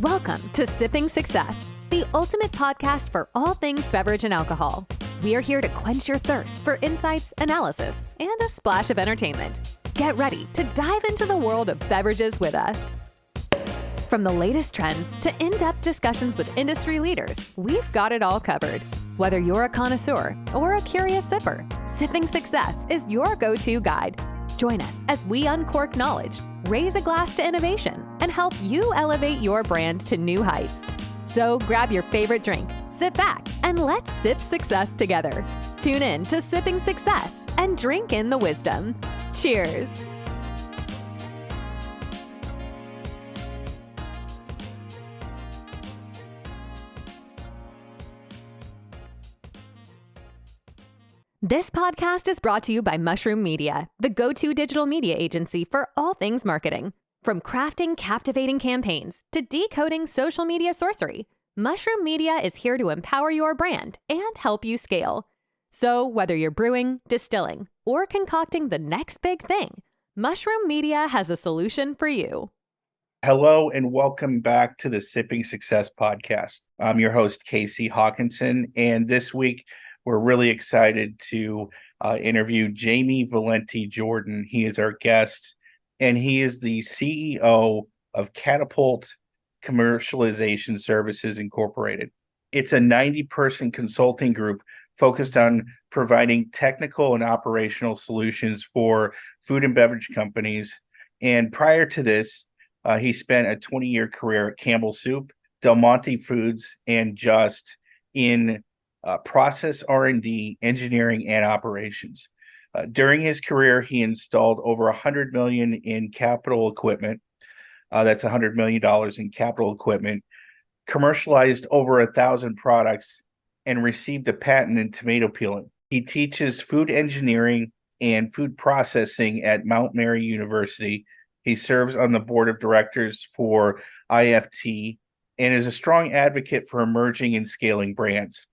Welcome to Sipping Success, the ultimate podcast for all things beverage and alcohol. We are here to quench your thirst for insights, analysis, and a splash of entertainment. Get ready to dive into the world of beverages with us. From the latest trends to in-depth discussions with industry leaders, we've got it all covered. Whether you're a connoisseur or a curious sipper, Sipping Success is your go-to guide. Join us as we uncork knowledge, raise a glass to innovation, and help you elevate your brand to new heights. So grab your favorite drink, sit back, and let's sip success together. Tune in to Sipping Success and drink in the wisdom. Cheers. This podcast is brought to you by Mushroom Media, the go-to digital media agency for all things marketing. From crafting captivating campaigns to decoding social media sorcery, Mushroom Media is here to empower your brand and help you scale. So whether you're brewing, distilling, or concocting the next big thing, Mushroom Media has a solution for you. Hello and welcome back to the Sipping Success podcast. I'm your host, Casey Haakinson, and this week we're really excited to interview Jamie Valenti Jordan. He is our guest, and he is the CEO of Catapult Commercialization Services Incorporated. It's a 90-person consulting group focused on providing technical and operational solutions for food and beverage companies. And prior to this, he spent a 20-year career at Campbell Soup, Monte Foods, and Just in process R&D, engineering, and operations. During his career, he installed over $100 million in capital equipment. That's $100 million in capital equipment, commercialized over 1,000 products, and received a patent in tomato peeling. He teaches food engineering and food processing at Mount Mary University. He serves on the board of directors for IFT and is a strong advocate for emerging and scaling brands.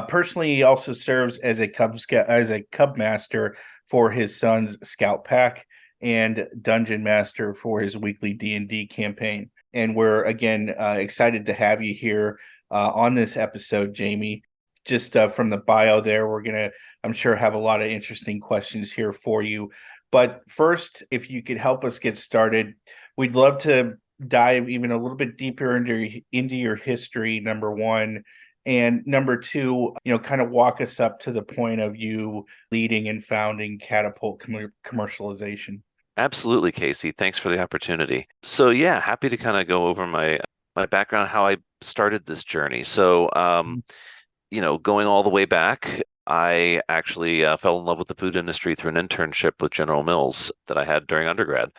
Personally, he also serves as a Cub Master for his son's Scout Pack and Dungeon Master for his weekly D&D campaign. And we're, again, excited to have you here on this episode, Jamie. Just from the bio there, we're going to, I'm sure, have a lot of interesting questions here for you. But first, if you could help us get started, we'd love to dive even a little bit deeper into your history, number one. And number two, kind of walk us up to the point of you leading and founding Catapult Commercialization. Absolutely, Casey. Thanks for the opportunity. So yeah, happy to kind of go over my background, how I started this journey. So, going all the way back, I actually fell in love with the food industry through an internship with General Mills that I had during undergrad.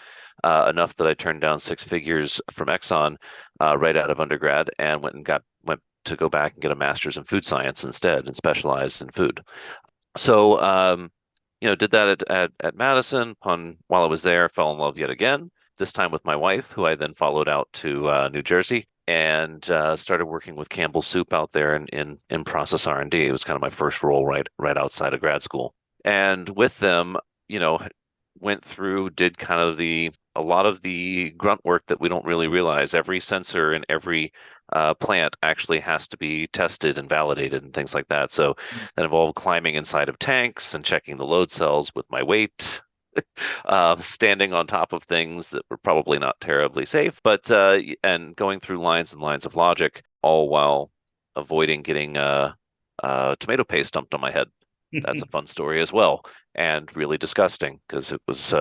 Enough that I turned down 6 figures from Exxon right out of undergrad and went to go back and get a master's in food science instead and specialized in food. So, did that at Madison. While I was there, fell in love yet again, this time with my wife, who I then followed out to New Jersey and started working with Campbell Soup out there in process R&D. It was kind of my first role right outside of grad school. And with them, went through, did kind of a lot of the grunt work that we don't really realize. Every sensor in every plant actually has to be tested and validated and things like that. So that involved climbing inside of tanks and checking the load cells with my weight, standing on top of things that were probably not terribly safe, but and going through lines and lines of logic, all while avoiding getting tomato paste dumped on my head. That's a fun story as well, and really disgusting because it was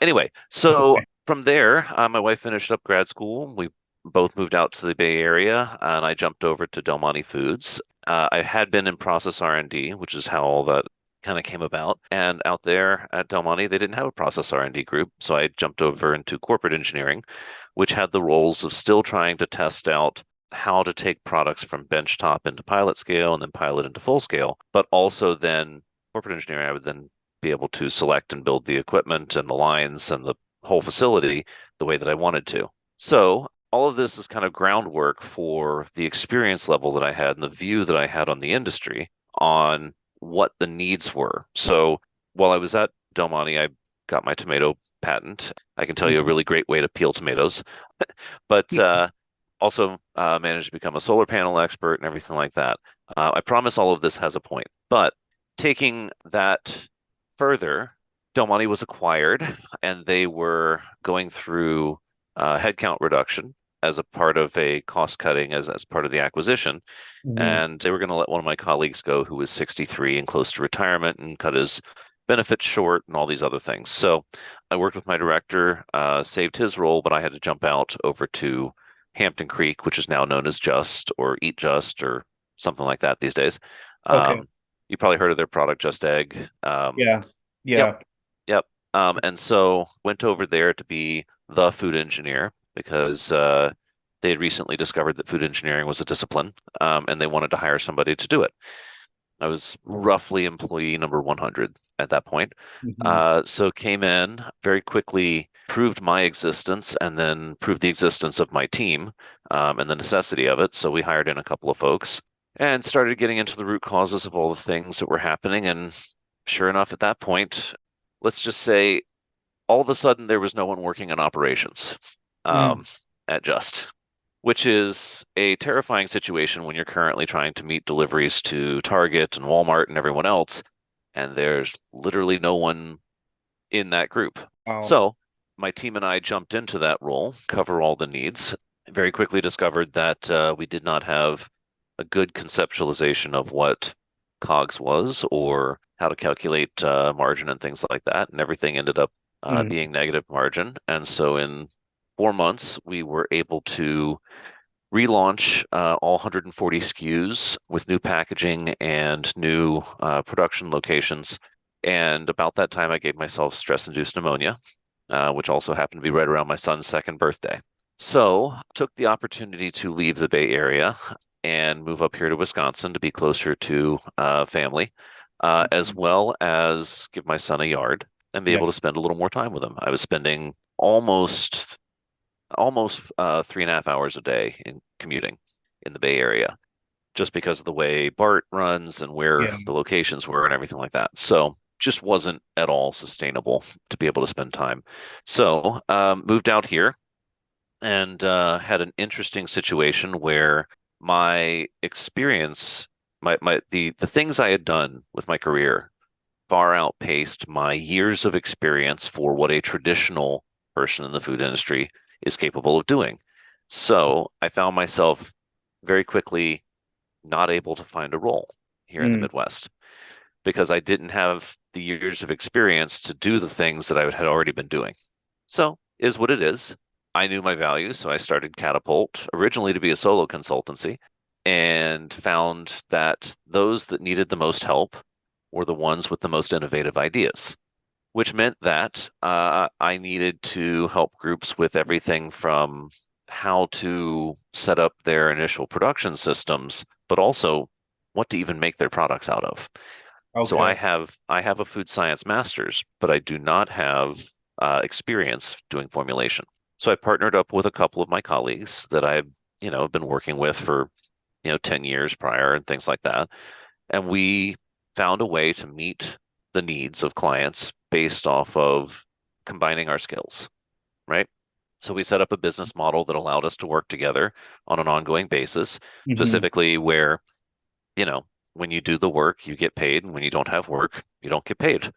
anyway, so from there, my wife finished up grad school. We both moved out to the Bay Area, and I jumped over to Del Monte Foods. I had been in process R&D, which is how all that kind of came about. And out there at Del Monte, they didn't have a process R&D group, so I jumped over into corporate engineering, which had the roles of still trying to test out how to take products from benchtop into pilot scale and then pilot into full scale. But also then corporate engineering, I would then be able to select and build the equipment and the lines and the whole facility the way that I wanted to. So all of this is kind of groundwork for the experience level that I had and the view that I had on the industry on what the needs were. So while I was at Del Monte, I got my tomato patent. I can tell you a really great way to peel tomatoes, but also managed to become a solar panel expert and everything like that. I promise all of this has a point, but taking that further, Del Monte was acquired and they were going through headcount reduction as a part of a cost cutting as part of the acquisition. And they were going to let one of my colleagues go who was 63 and close to retirement and cut his benefits short and all these other things. So I worked with my director, saved his role, but I had to jump out over to Hampton Creek, which is now known as Just or Eat Just or something like that these days. Okay. You probably heard of their product, Just Egg. Yeah. Yep. And so went over there to be the food engineer because they had recently discovered that food engineering was a discipline, and they wanted to hire somebody to do it. I was roughly employee number 100 at that point. So came in, very quickly proved my existence and then proved the existence of my team and the necessity of it. So we hired in a couple of folks and started getting into the root causes of all the things that were happening. And sure enough, at that point, let's just say all of a sudden there was no one working in operations at Just, which is a terrifying situation when you're currently trying to meet deliveries to Target and Walmart and everyone else, and there's literally no one in that group. Wow. So my team and I jumped into that role, cover all the needs, very quickly discovered that we did not have a good conceptualization of what COGS was or how to calculate margin and things like that, and everything ended up being negative margin. And so in 4 months, we were able to relaunch all 140 SKUs with new packaging and new production locations. And about that time, I gave myself stress-induced pneumonia, which also happened to be right around my son's second birthday. So took the opportunity to leave the Bay Area and move up here to Wisconsin to be closer to family, as well as give my son a yard and be able to spend a little more time with him. I was spending almost 3.5 hours a day in commuting in the Bay Area, just because of the way BART runs and where the locations were and everything like that. So just wasn't at all sustainable to be able to spend time. So moved out here and had an interesting situation where my experience, the things I had done with my career far outpaced my years of experience for what a traditional person in the food industry is capable of doing. So I found myself very quickly not able to find a role here in the Midwest because I didn't have the years of experience to do the things that I had already been doing. So is what it is. I knew my value, so I started Catapult originally to be a solo consultancy and found that those that needed the most help were the ones with the most innovative ideas, which meant that I needed to help groups with everything from how to set up their initial production systems, but also what to even make their products out of. Okay. So I have a food science master's, but I do not have experience doing formulation. So I partnered up with a couple of my colleagues that I've been working with for 10 years prior and things like that, and we found a way to meet the needs of clients based off of combining our skills, right? So we set up a business model that allowed us to work together on an ongoing basis, specifically where, when you do the work, you get paid, and when you don't have work, you don't get paid.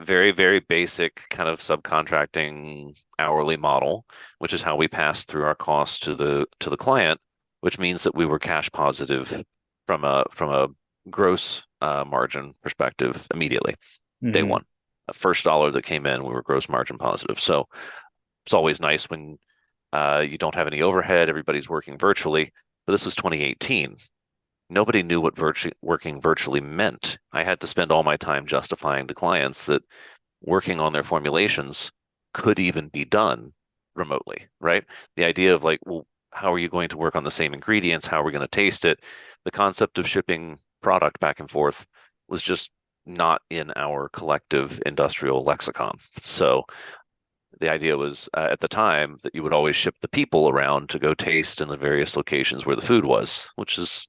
Very, very basic kind of subcontracting hourly model, which is how we pass through our costs to the client, which means that we were cash positive from a gross margin perspective immediately, day one. The first dollar that came in, we were gross margin positive. So it's always nice when you don't have any overhead, everybody's working virtually. But this was 2018. Nobody knew what working virtually meant. I had to spend all my time justifying to clients that working on their formulations could even be done remotely, right? The idea of like, well, how are you going to work on the same ingredients? How are we going to taste it? The concept of shipping product back and forth was just not in our collective industrial lexicon. So the idea was at the time that you would always ship the people around to go taste in the various locations where the food was, which is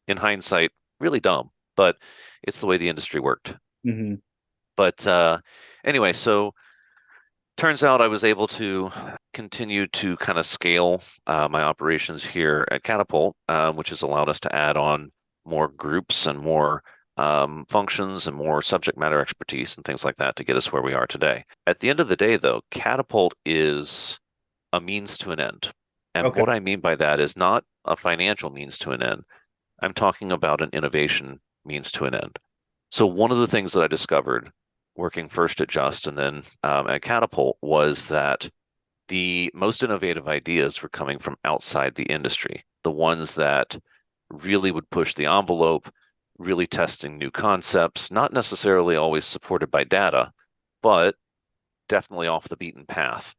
in hindsight really dumb, but it's the way the industry worked. But anyway, so turns out I was able to continue to kind of scale my operations here at Catapult, which has allowed us to add on more groups and more functions and more subject matter expertise and things like that to get us where we are today. At the end of the day, though, Catapult is a means to an end. And Okay. what I mean by that is not a financial means to an end. I'm talking about an innovation means to an end. So one of the things that I discovered working first at Just and then at Catapult was that the most innovative ideas were coming from outside the industry, the ones that really would push the envelope, really testing new concepts, not necessarily always supported by data, but definitely off the beaten path.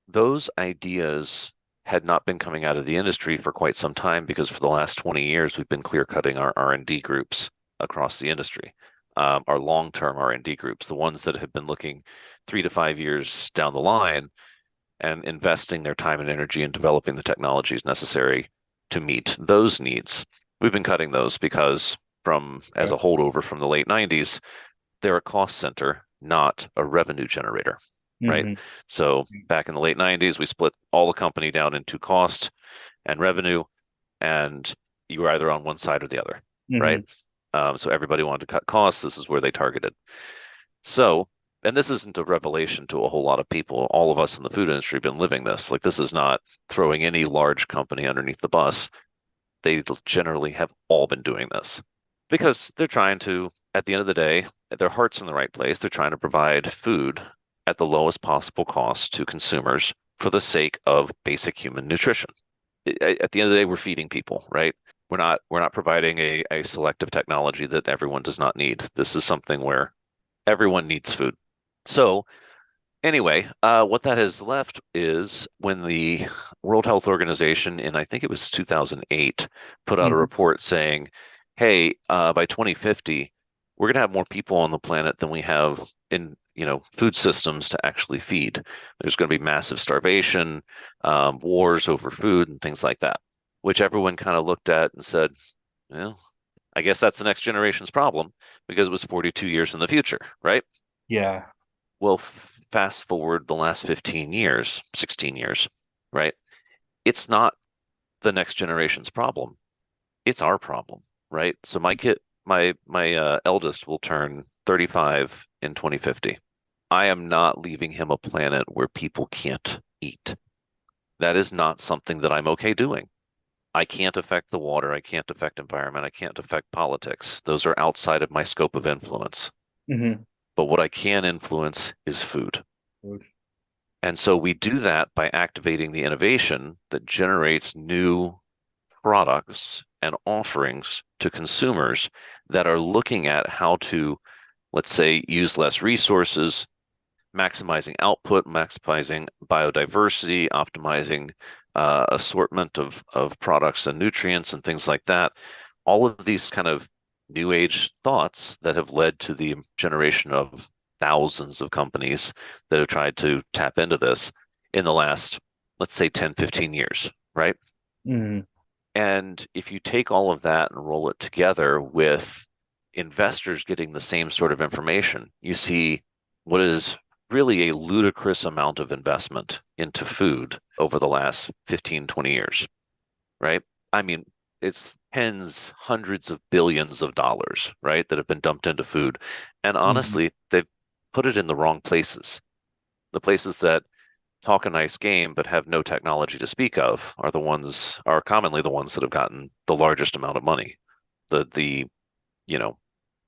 Those ideas had not been coming out of the industry for quite some time because for the last 20 years we've been clear cutting our R&D groups across the industry, our long-term R&D groups, the ones that have been looking 3 to 5 years down the line and investing their time and energy in developing the technologies necessary to meet those needs. We've been cutting those because as a holdover from the late 90s, they're a cost center, not a revenue generator, right? Mm-hmm. So back in the late 90s, we split all the company down into cost and revenue, and you were either on one side or the other, right? So everybody wanted to cut costs. This is where they targeted. So, and this isn't a revelation to a whole lot of people. All of us in the food industry have been living this. Like, this is not throwing any large company underneath the bus. They generally have all been doing this because they're trying to, at the end of the day, their heart's in the right place. They're trying to provide food at the lowest possible cost to consumers for the sake of basic human nutrition. At the end of the day, we're feeding people, right? We're not providing a selective technology that everyone does not need. This is something where everyone needs food. So anyway, what that has left is when the World Health Organization in, I think it was 2008, put out a report saying, hey, by 2050, we're going to have more people on the planet than we have in, food systems to actually feed. There's going to be massive starvation, wars over food and things like that, which everyone kind of looked at and said, well, I guess that's the next generation's problem because it was 42 years in the future, right? Yeah. Well, fast forward the last 15 years, 16 years, right? It's not the next generation's problem. It's our problem, right? So my eldest will turn 35 in 2050. I am not leaving him a planet where people can't eat. That is not something that I'm okay doing. I can't affect the water. I can't affect environment. I can't affect politics. Those are outside of my scope of influence. Mm-hmm. But what I can influence is food. And so we do that by activating the innovation that generates new products and offerings to consumers that are looking at how to, let's say, use less resources, maximizing output, maximizing biodiversity, optimizing assortment of products and nutrients and things like that. All of these kind of new age thoughts that have led to the generation of thousands of companies that have tried to tap into this in the last, let's say, 10, 15 years, right? Mm-hmm. And if you take all of that and roll it together with investors getting the same sort of information, you see what is really a ludicrous amount of investment into food over the last 15, 20 years, right? I mean, it's tens, hundreds of billions of dollars, right, that have been dumped into food. And honestly, they've put it in the wrong places. The places that talk a nice game but have no technology to speak of are commonly the ones that have gotten the largest amount of money. The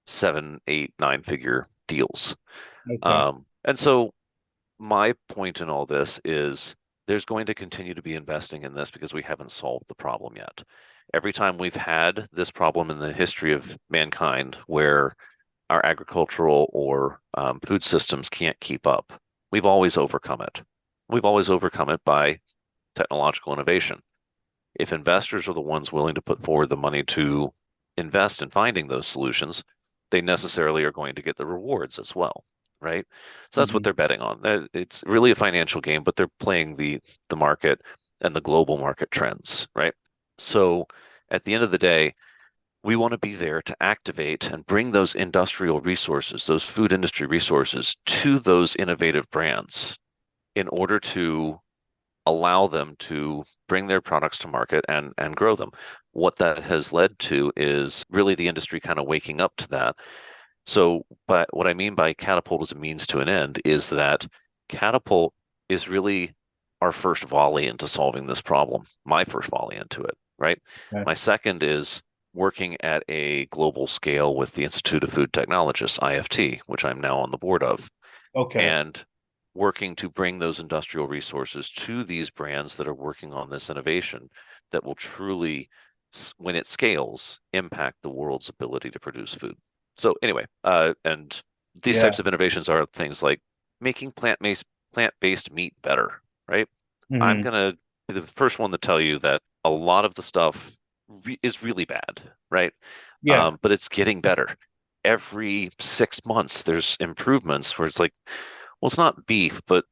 7, 8, 9-figure deals. Okay. And so my point in all this is there's going to continue to be investing in this because we haven't solved the problem yet. Every time we've had this problem in the history of mankind where our agricultural or food systems can't keep up, we've always overcome it. We've always overcome it by technological innovation. If investors are the ones willing to put forward the money to invest in finding those solutions, they necessarily are going to get the rewards as well, right? So that's what they're betting on. It's really a financial game, but they're playing the market and the global market trends, right? So at the end of the day, we want to be there to activate and bring those industrial resources, those food industry resources to those innovative brands in order to allow them to bring their products to market and grow them. What that has led to is really the industry kind of waking up to that. So, but what I mean by Catapult as a means to an end is that Catapult is really our first volley into solving this problem, my first volley into it, right? Okay. My second is working at a global scale with the Institute of Food Technologists, IFT, which I'm now on the board of, Okay. and working to bring those industrial resources to these brands that are working on this innovation that will truly, when it scales, impact the world's ability to produce food. So anyway, and these Yeah. types of innovations are things like making plant-based meat better, right? I'm Hmm. gonna be the first one to tell you that a lot of the stuff is really bad, right? Yeah. But it's getting better. Every 6 months, there's improvements where it's like, well, it's not beef, but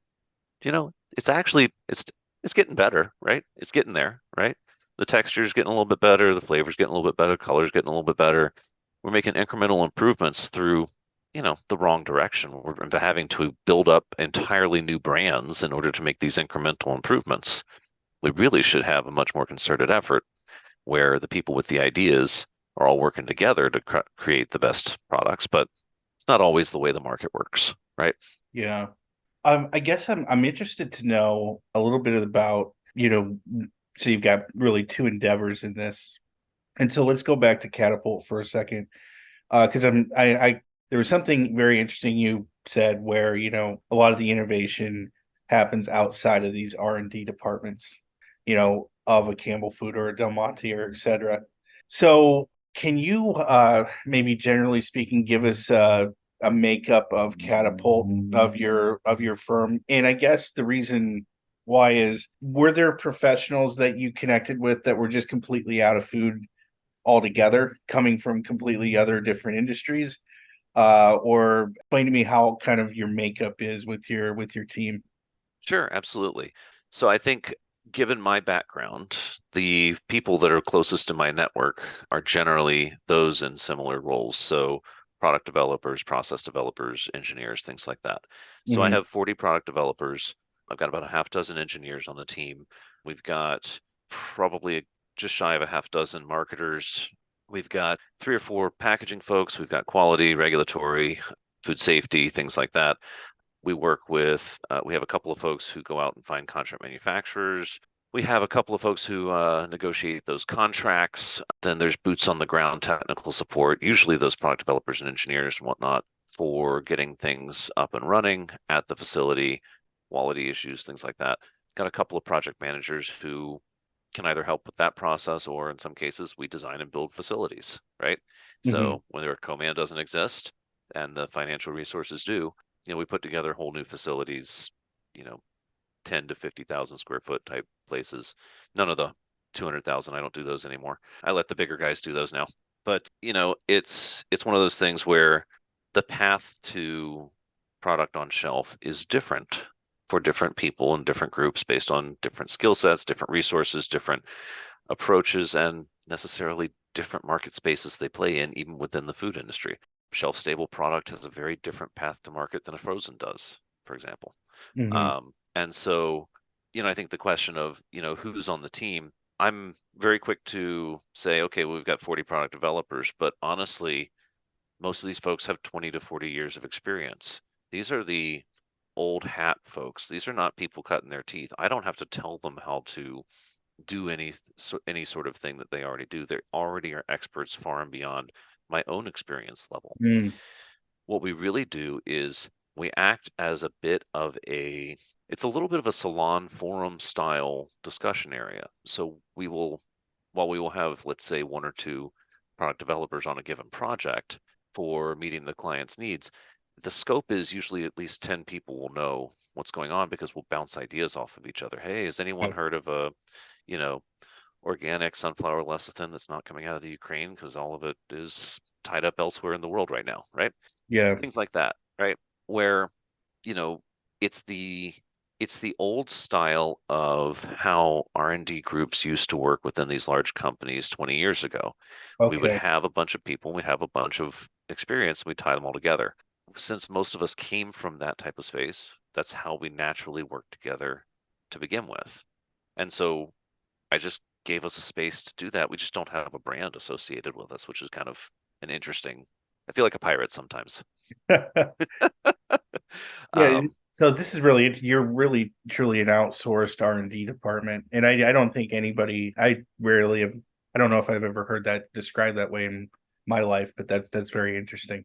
it's actually it's getting better, right? It's getting there, right? The texture's getting a little bit better, the flavor's getting a little bit better, color's getting a little bit better. We're making incremental improvements through, the wrong direction. We're having to build up entirely new brands in order to make these incremental improvements. We really should have a much more concerted effort where the people with the ideas are all working together to create the best products, but it's not always the way the market works, right? Yeah. I guess I'm interested to know a little bit about, so you've got really two endeavors in this. And so let's go back to Catapult for a second. Because I there was something very interesting you said where, a lot of the innovation happens outside of these R&D departments, of a Campbell Food or a Del Monte or et cetera. So can you maybe generally speaking give us a makeup of Catapult of your firm? And I guess the reason why is, were there professionals that you connected with that were just completely out of food altogether, coming from completely other different industries? Or explain to me how kind of your makeup is with your team. Sure, absolutely. So I think given my background, the people that are closest to my network are generally those in similar roles. So product developers, process developers, engineers, things like that. So I Hmm. have 40 product developers. I've got about a half dozen engineers on the team. We've got probably just shy of a half dozen marketers. We've got 3 or 4 packaging folks. We've got quality, regulatory, food safety, things like that. We have a couple of folks who go out and find contract manufacturers. We have a couple of folks who negotiate those contracts. Then there's boots on the ground technical support, usually those product developers and engineers and whatnot, for getting things up and running at the facility, quality issues, things like that. Got a couple of project managers who can either help with that process, or in some cases we design and build facilities, right? Hmm. So when their command doesn't exist and the financial resources do, we put together whole new facilities, you know, 10 to 50,000 square foot type places. None of the 200,000. I don't do those anymore. I let the bigger guys do those now. But, it's one of those things where the path to product on shelf is different for different people and different groups based on different skill sets, different resources, different approaches, and necessarily different market spaces they play in, even within the food industry. Shelf stable product has a very different path to market than a frozen does, for example. Hmm. And so, I think the question of, who's on the team, I'm very quick to say, okay, well, we've got 40 product developers, but honestly, most of these folks have 20 to 40 years of experience. These are the old hat folks. These are not people cutting their teeth. I don't have to tell them how to do any sort of thing that they already do. They already are experts far and beyond my own experience level. Mm. What we really do is we act as a bit of it's a little bit of a salon forum style discussion area. So while we will have, let's say, 1 or 2 product developers on a given project for meeting the client's needs, the scope is usually at least 10 people will know what's going on because we'll bounce ideas off of each other. Hey, has anyone heard of you know, organic sunflower lecithin that's not coming out of the Ukraine because all of it is tied up elsewhere in the world right now, right? Yeah. Things like that, right? Where, you know, it's the it's the old style of how R&D groups used to work within these large companies 20 years ago. We would Okay. have a bunch of people, we'd have a bunch of experience, and we tie them all together. Since most of us came from that type of space, that's how we naturally worked together to begin with. And so I just gave us a space to do that. We just don't have a brand associated with us, which is kind of an interesting. I feel like a pirate sometimes. Yeah. Um, So this is really, you're really truly an outsourced R&D department. And I don't think anybody, I rarely have, I don't know if I've ever heard that described that way in my life, but that's very interesting.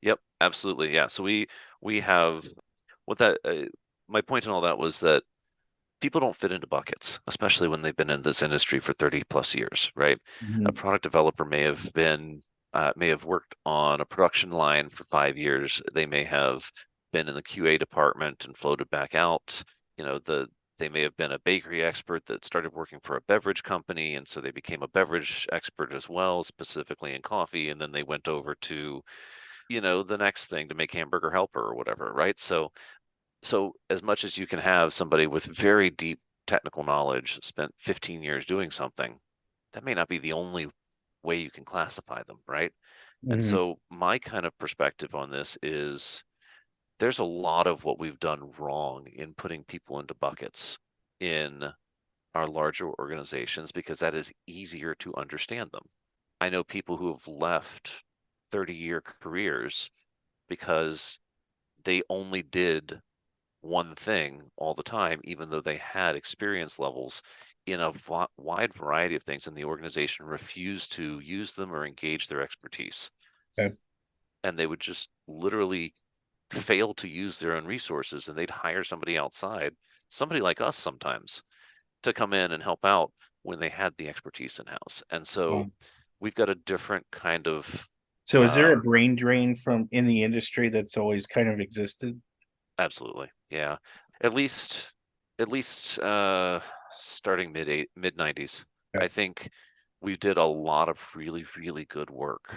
yep, absolutely. Yeah. So we have what that my point in all that was that people don't fit into buckets, especially when they've been in this industry for 30 plus years, right? A Mhm. product developer may have worked on a production line for 5 years. They may have been in the QA department and floated back out. They may have been a bakery expert that started working for a beverage company, and so they became a beverage expert as well, specifically in coffee, and then they went over to, the next thing to make hamburger helper or whatever, right? So as much as you can have somebody with very deep technical knowledge, spent 15 years doing something, that may not be the only way you can classify them, right? And Mhm. so my kind of perspective on this is there's a lot of what we've done wrong in putting people into buckets in our larger organizations because that is easier to understand them. I know people who have left 30-year careers because they only did one thing all the time, even though they had experience levels in a wide variety of things, and the organization refused to use them or engage their expertise. Okay. And they would just literally fail to use their own resources, and they'd hire somebody outside, somebody like us sometimes, to come in and help out when they had the expertise in house. And so Wow. we've got a different kind of So is there a um, brain drain from in the industry that's always kind of existed? absolutely, yeah. At least, at least starting mid 90s. Okay. I think we did a lot of really, really good work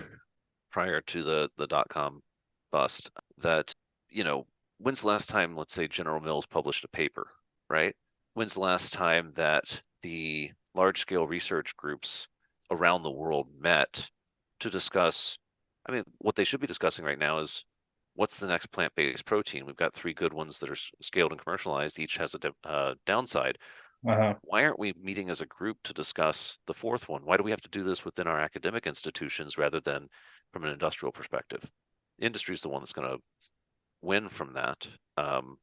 prior to the dot-com bust that, you know, when's the last time, let's say, General Mills published a paper, right? When's the last time that the large-scale research groups around the world met to discuss, I mean, what they should be discussing right now is what's the next plant-based protein? We've got three good ones that are scaled and commercialized. Each has a downside. Uh-huh. Why aren't we meeting as a group to discuss the fourth one? Why do we have to do this within our academic institutions rather than from an industrial perspective? Industry is the one that's going to win from that, um,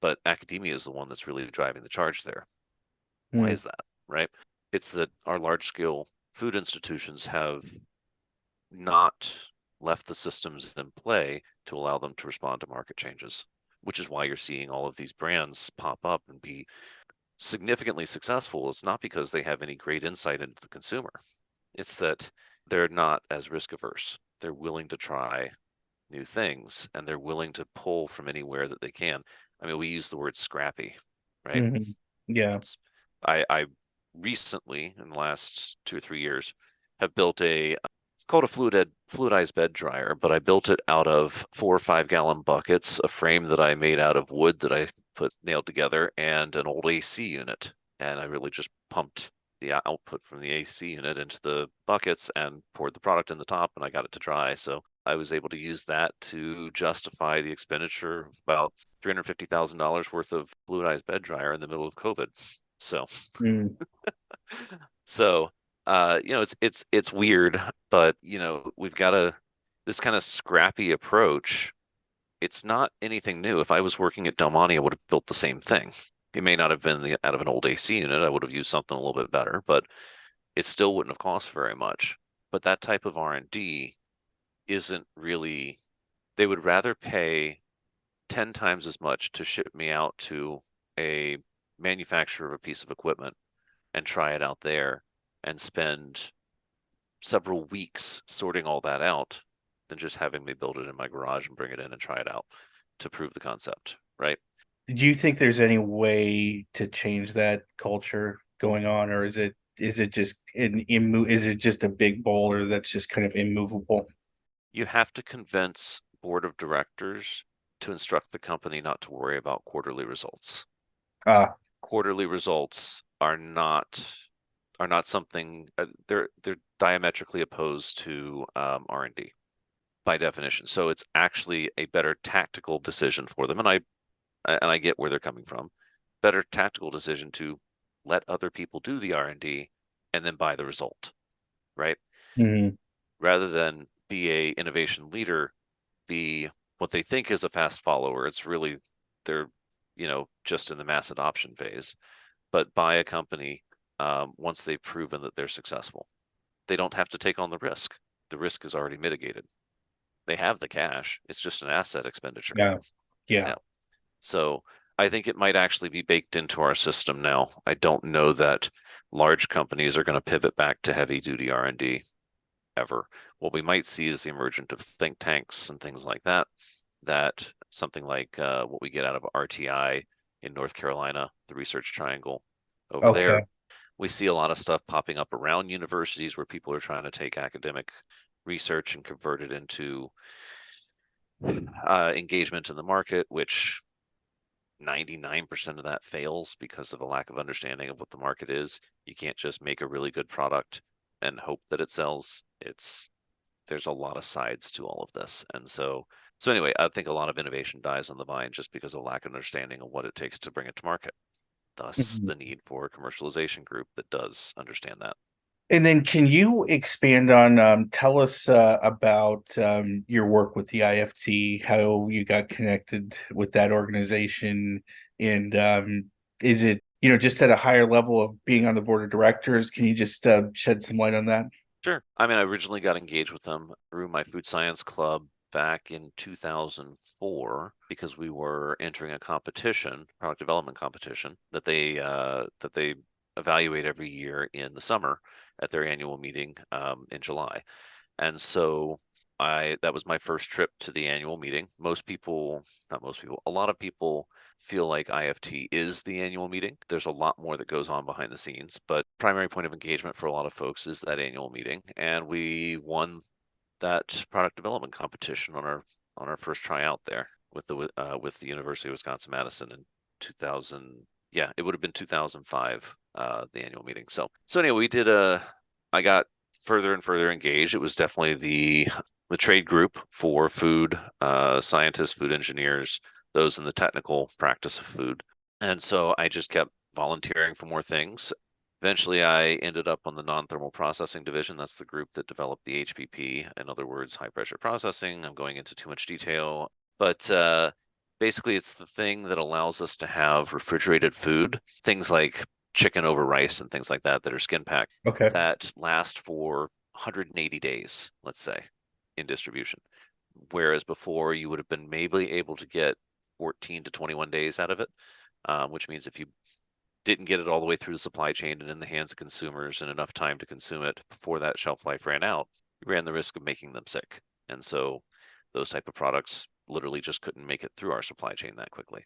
but academia is the one that's really driving the charge there. Why Hmm. is that, right? It's that our large-scale food institutions have not left the systems in play to allow them to respond to market changes, which is why you're seeing all of these brands pop up and be significantly successful. It's not because they have any great insight into the consumer. It's that they're not as risk averse. They're willing to try new things and they're willing to pull from anywhere that they can. I mean, we use the word scrappy, right? Hmm. Yeah. It's I recently in the last 2 or 3 years have built it's called a fluidized bed dryer, but I built it out of 4 or 5 gallon buckets, a frame that I made out of wood that I put nailed together, and an old AC unit. And I really just pumped the output from the AC unit into the buckets and poured the product in the top, and I got it to dry. So I was able to use that to justify the expenditure of about $350,000 worth of fluidized bed dryer in the middle of COVID. So, Mm. so it's weird, but we've got this kind of scrappy approach. It's not anything new. If I was working at Del Monte, I would have built the same thing. It may not have been out of an old AC unit. I would have used something a little bit better, but it still wouldn't have cost very much. But that type of R&D isn't really, they would rather pay 10 times as much to ship me out to a manufacturer of a piece of equipment and try it out there and spend several weeks sorting all that out than just having me build it in my garage and bring it in and try it out to prove the concept, right? Do you think there's any way to change that culture going on, or is it just is it just a big boulder that's just kind of immovable? You have to convince board of directors to instruct the company not to worry about quarterly results. Ah, Quarterly results are not something, they're diametrically opposed to R&D by definition. So it's actually a better tactical decision for them, and I get where they're coming from. Better tactical decision to let other people do the R&D and then buy the result, right? mhm. Rather than be a innovation leader, be what they think is a fast follower. It's really they're just in the mass adoption phase. But buy a company once they've proven that they're successful. They don't have to take on the risk. The risk is already mitigated. They have the cash. It's just an asset expenditure. Yeah. Yeah. Yeah. So I think it might actually be baked into our system now. I don't know that large companies are going to pivot back to heavy duty R&D ever. What we might see is the emergence of think tanks and things like that. That something like what we get out of RTI in North Carolina, the Research Triangle over there. Okay. We see a lot of stuff popping up around universities where people are trying to take academic research and convert it into engagement in the market, which 99% of that fails because of a lack of understanding of what the market is. You can't just make a really good product and hope that it sells. There's a lot of sides to all of this. And so anyway, I think a lot of innovation dies on the vine just because of lack of understanding of what it takes to bring it to market. Thus Mhm. the need for a commercialization group that does understand that. And then can you expand on tell us about your work with the IFT, how you got connected with that organization, and is it, just at a higher level of being on the board of directors? Can you just shed some light on that? Sure. I mean, I originally got engaged with them through my food science club back in 2004 because we were entering a competition, product development competition that they evaluate every year in the summer at their annual meeting in July. And so that was my first trip to the annual meeting. Not most people, a lot of people feel like IFT is the annual meeting. There's a lot more that goes on behind the scenes, but primary point of engagement for a lot of folks is that annual meeting. And we won that product development competition on our first tryout there with the University of Wisconsin-Madison in 2000. Yeah, it would have been 2005, the annual meeting. So anyway, I got further and further engaged. It was definitely the trade group for food scientists, food engineers, those in the technical practice of food. And so I just kept volunteering for more things. Eventually, I ended up on the non-thermal processing division. That's the group that developed the HPP, in other words, high pressure processing. I'm going into too much detail, but basically it's the thing that allows us to have refrigerated food, things like chicken over rice and things like that are skin packed, Okay. that last for 180 days, let's say, in distribution. Whereas before you would have been maybe able to get 14 to 21 days out of it, which means if you didn't get it all the way through the supply chain and in the hands of consumers in enough time to consume it before that shelf life ran out, you ran the risk of making them sick. And so those type of products literally just couldn't make it through our supply chain that quickly.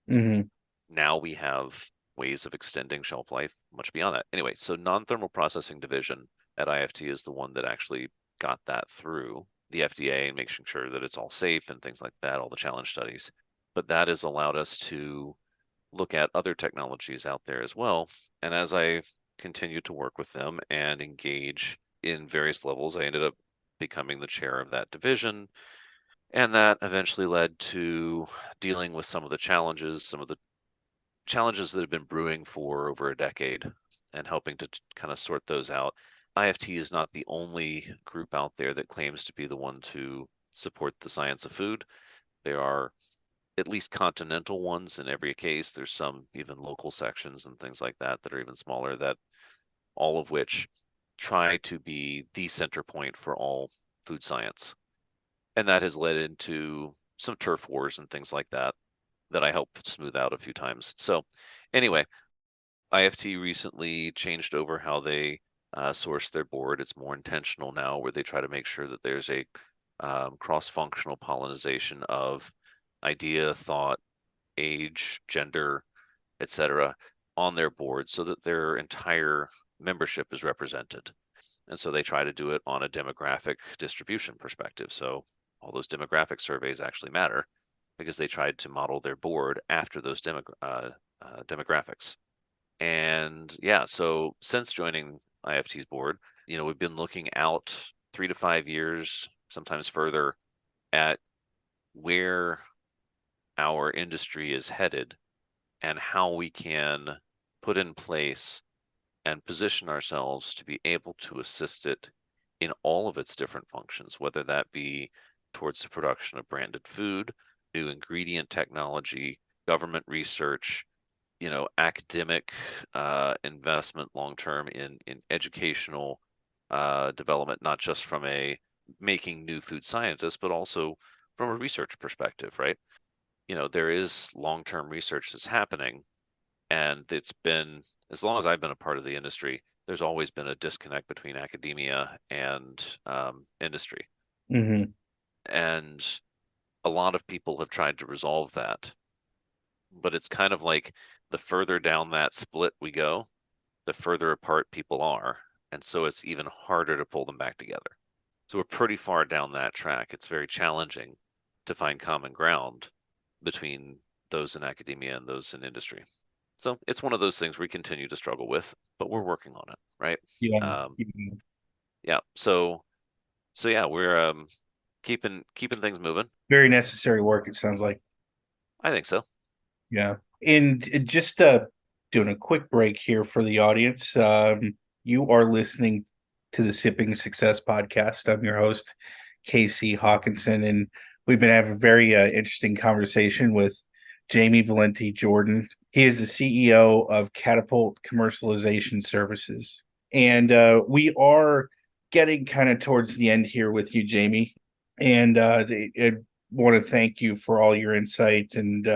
Hmm. Now we have ways of extending shelf life much beyond that. Anyway, so non-thermal processing division at IFT is the one that actually got that through the FDA and making sure that it's all safe and things like that, all the challenge studies. But that has allowed us to look at other technologies out there as well. And as I continued to work with them and engage in various levels, I ended up becoming the chair of that division. And that eventually led to dealing with some of the challenges that have been brewing for over a decade and helping to kind of sort those out. IFT is not the only group out there that claims to be the one to support the science of food. There are at least continental ones in every case. There's some even local sections and things like that that are even smaller, that all of which try to be the center point for all food science. And that has led into some turf wars and things like that I helped smooth out a few times. So anyway, IFT recently changed over how they source their board. It's more intentional now, where they try to make sure that there's a cross-functional pollination of idea, thought, age, gender, etc., on their board so that their entire membership is represented. And so they try to do it on a demographic distribution perspective. So all those demographic surveys actually matter because they tried to model their board after those demographics. And yeah, so since joining IFT's board, we've been looking out 3 to 5 years, sometimes further, at where our industry is headed and how we can put in place and position ourselves to be able to assist it in all of its different functions, whether that be towards the production of branded food, new ingredient technology, government research, academic investment long term in educational development, not just from a making new food scientists, but also from a research perspective, right? There is long term research that's happening, and it's been, as long as I've been a part of the industry, there's always been a disconnect between academia and industry. Mm-hmm. And a lot of people have tried to resolve that. But it's kind of like the further down that split we go, the further apart people are. And so it's even harder to pull them back together. So we're pretty far down that track. It's very challenging to find common ground between those in academia and those in industry. So it's one of those things we continue to struggle with, but we're working on it, right? Yeah. Yeah. So yeah, we're keeping things moving. Very necessary work, it sounds like. I think so. Yeah. And just doing a quick break here for the audience. You are listening to the Sipping Success podcast. I'm your host, Casey Haakinson, and we've been having a very interesting conversation with Jamie Valenti Jordan. He is the CEO of Catapult Commercialization Services. And we are getting kind of towards the end here with you, Jamie. And I want to thank you for all your insight and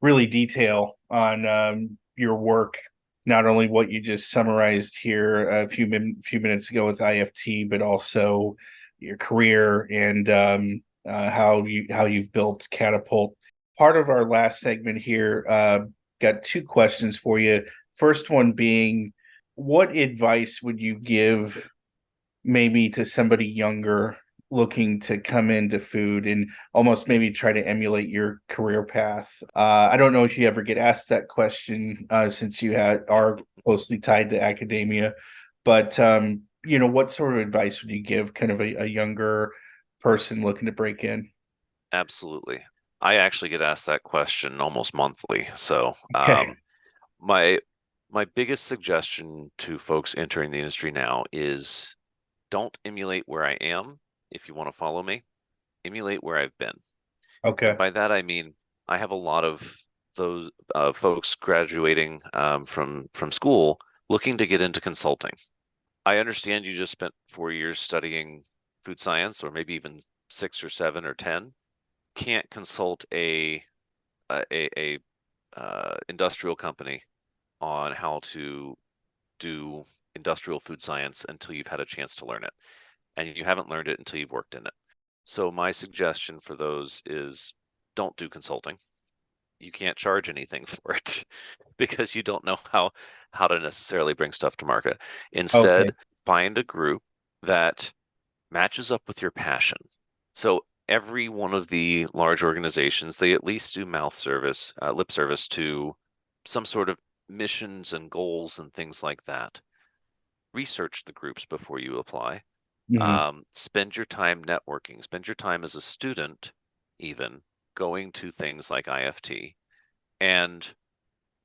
really detail on your work, not only what you just summarized here a few minutes ago with IFT, but also your career and how you've built Catapult. Part of our last segment here, got two questions for you. First one being, what advice would you give maybe to somebody younger looking to come into food and almost maybe try to emulate your career path? I don't know if you ever get asked that question since you are closely tied to academia, but what sort of advice would you give kind of a younger person looking to break in? Absolutely. I actually get asked that question almost monthly. So Okay. my biggest suggestion to folks entering the industry now is don't emulate where I am. If you want to follow me, emulate where I've been. Okay. And by that, I mean, I have a lot of those folks graduating from school looking to get into consulting. I understand you just spent 4 years studying food science, or maybe even 6 or 7 or 10. Can't consult a industrial company on how to do industrial food science until you've had a chance to learn it, and you haven't learned it until you've worked in it. So my suggestion for those is don't do consulting. You can't charge anything for it because you don't know how to necessarily bring stuff to market. Okay. Instead, find a group that matches up with your passion. So every one of the large organizations, they at least do lip service to some sort of missions and goals and things like that. Research the groups before you apply. Mhm. Spend your time networking. Spend your time as a student, even going to things like IFT, and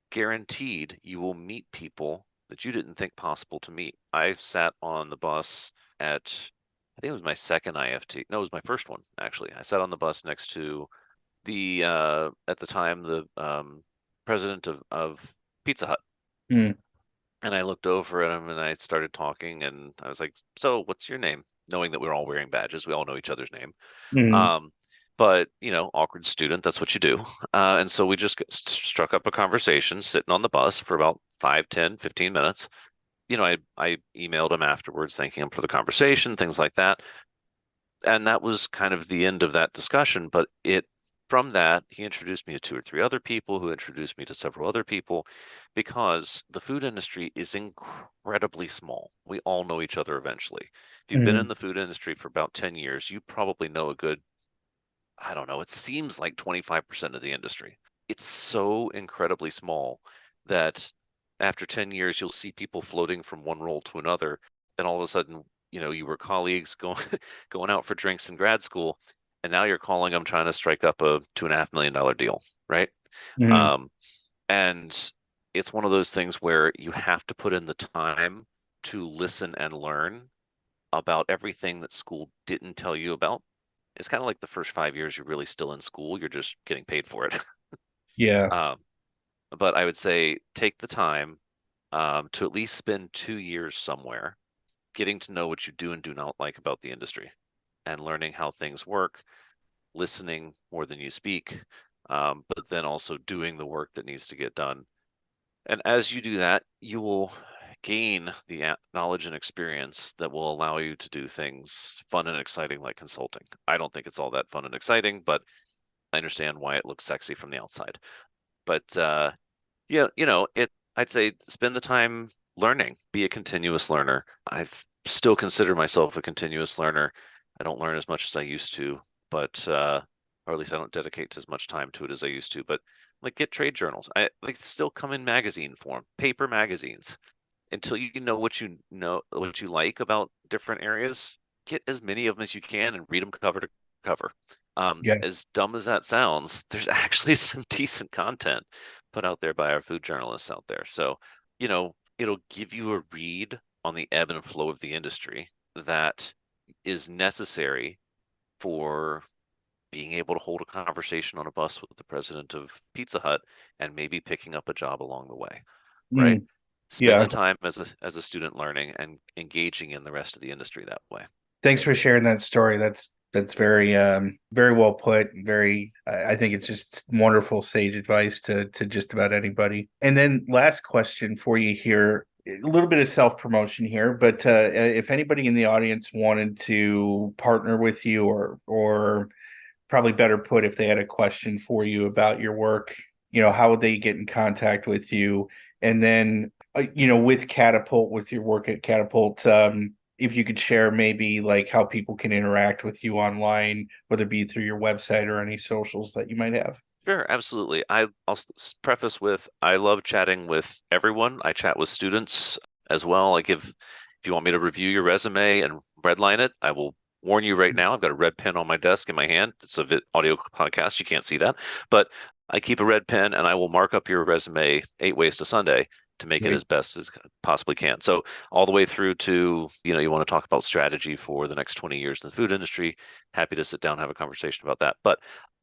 guaranteed you will meet people that you didn't think possible to meet. I sat on the bus I think it was my second IFT. No, it was my first one, actually. I sat on the bus next to at the time, the president of Pizza Hut. Mm. And I looked over at him and I started talking, and I was like, "So, what's your name?" Knowing that we were all wearing badges, we all know each other's name. Mhm. Um, but awkward student, that's what you do. And so we just struck up a conversation sitting on the bus for about 5, 10, 15 minutes. I emailed him afterwards, thanking him for the conversation, things like that. And that was kind of the end of that discussion. But from that, he introduced me to 2 or 3 other people who introduced me to several other people, because the food industry is incredibly small. We all know each other eventually. If you've been in Mhm. the food industry for about 10 years, you probably know a good I don't know, it seems like 25% of the industry. It's so incredibly small that after 10 years, you'll see people floating from one role to another. And all of a sudden, you were colleagues going going out for drinks in grad school, and now you're calling them trying to strike up a $2.5 million deal, right? Mhm. Um, and it's one of those things where you have to put in the time to listen and learn about everything that school didn't tell you about. It's kind of like the first 5 years you're really still in school, you're just getting paid for it. Yeah. Um, but I would say take the time to at least spend 2 years somewhere, getting to know what you do and do not like about the industry, and learning how things work, listening more than you speak, but then also doing the work that needs to get done. And as you do that, you will gain the knowledge and experience that will allow you to do things fun and exciting like consulting. I don't think it's all that fun and exciting, but I understand why it looks sexy from the outside. But yeah, I'd say spend the time learning, be a continuous learner. I've still consider myself a continuous learner. I don't learn as much as I used to, but or at least I don't dedicate as much time to it as I used to. But like get trade journals. I like still come in magazine form, paper magazines. Until you know what you like about different areas, get as many of them as you can and read them cover to cover. Yeah. As dumb as that sounds, there's actually some decent content put out there by our food journalists out there. So, it'll give you a read on the ebb and flow of the industry that is necessary for being able to hold a conversation on a bus with the president of Pizza Hut and maybe picking up a job along the way, right? Mm. Spend Yeah. the time as a student learning and engaging in the rest of the industry that way. Thanks for sharing that story. That's very very well put. Very, I think it's just wonderful sage advice to just about anybody. And then last question for you here, a little bit of self promotion here, but if anybody in the audience wanted to partner with you, or probably better put, if they had a question for you about your work, how would they get in contact with you? And then, with Catapult, with your work at Catapult, if you could share maybe like how people can interact with you online, whether it be through your website or any socials that you might have. Sure, absolutely. I'll preface with I love chatting with everyone. I chat with students as well. If you want me to review your resume and redline it, I will warn you right now. I've got a red pen on my desk in my hand. It's a audio podcast. You can't see that, but I keep a red pen and I will mark up your resume 8 ways to Sunday to make it Great. as best as possibly can. So all the way through to, you want to talk about strategy for the next 20 years in the food industry, happy to sit down and have a conversation about that. But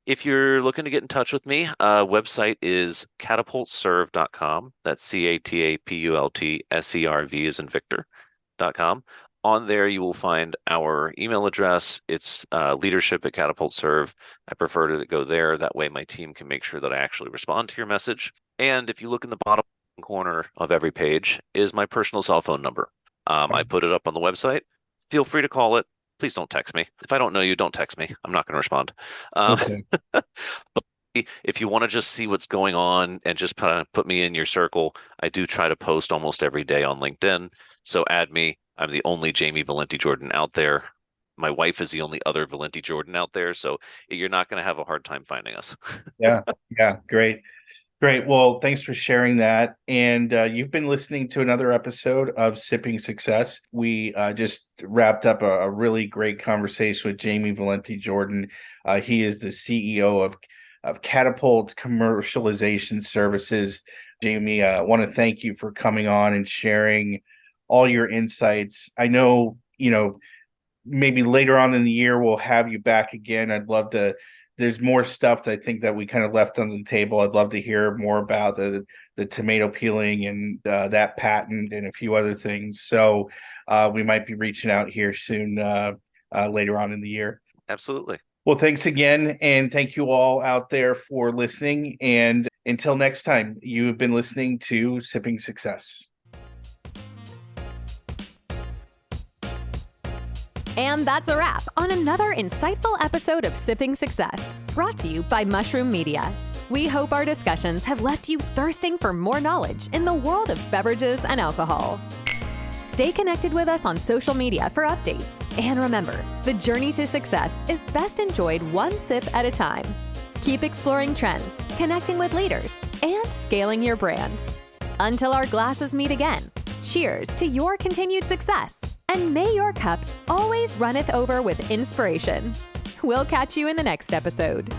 if you're looking to get in touch with me, website is catapultserve.com. That's CATAPULTSERV as in Victor.com. On there, you will find our email address. It's leadership at Catapult Serve. I prefer to go there. That way my team can make sure that I actually respond to your message. And if you look in the bottom corner of every page is my personal cell phone number. I put it up on the website. Feel free to call it. Please don't text me. If I don't know you, don't text me. I'm not going to respond. Okay. But if you want to just see what's going on and just put me in your circle, I do try to post almost every day on LinkedIn. So add me. I'm the only Jamie Valenti Jordan out there. My wife is the only other Valenti Jordan out there. So you're not going to have a hard time finding us. Yeah. Yeah. Great. Great. Well, thanks for sharing that. And you've been listening to another episode of Sipping Success. We just wrapped up a really great conversation with Jamie Valenti Jordan. He is the CEO of Catapult Commercialization Services. Jamie, I want to thank you for coming on and sharing all your insights. I know, maybe later on in the year we'll have you back again. I'd love to. There's more stuff that I think that we kind of left on the table. I'd love to hear more about the tomato peeling and that patent and a few other things. So we might be reaching out here soon later on in the year. Absolutely. Well, thanks again. And thank you all out there for listening. And until next time, you have been listening to Sipping Success. And that's a wrap on another insightful episode of Sipping Success, brought to you by Mushroom Media. We hope our discussions have left you thirsting for more knowledge in the world of beverages and alcohol. Stay connected with us on social media for updates. And remember, the journey to success is best enjoyed one sip at a time. Keep exploring trends, connecting with leaders, and scaling your brand. Until our glasses meet again, cheers to your continued success. And may your cups always runneth over with inspiration. We'll catch you in the next episode.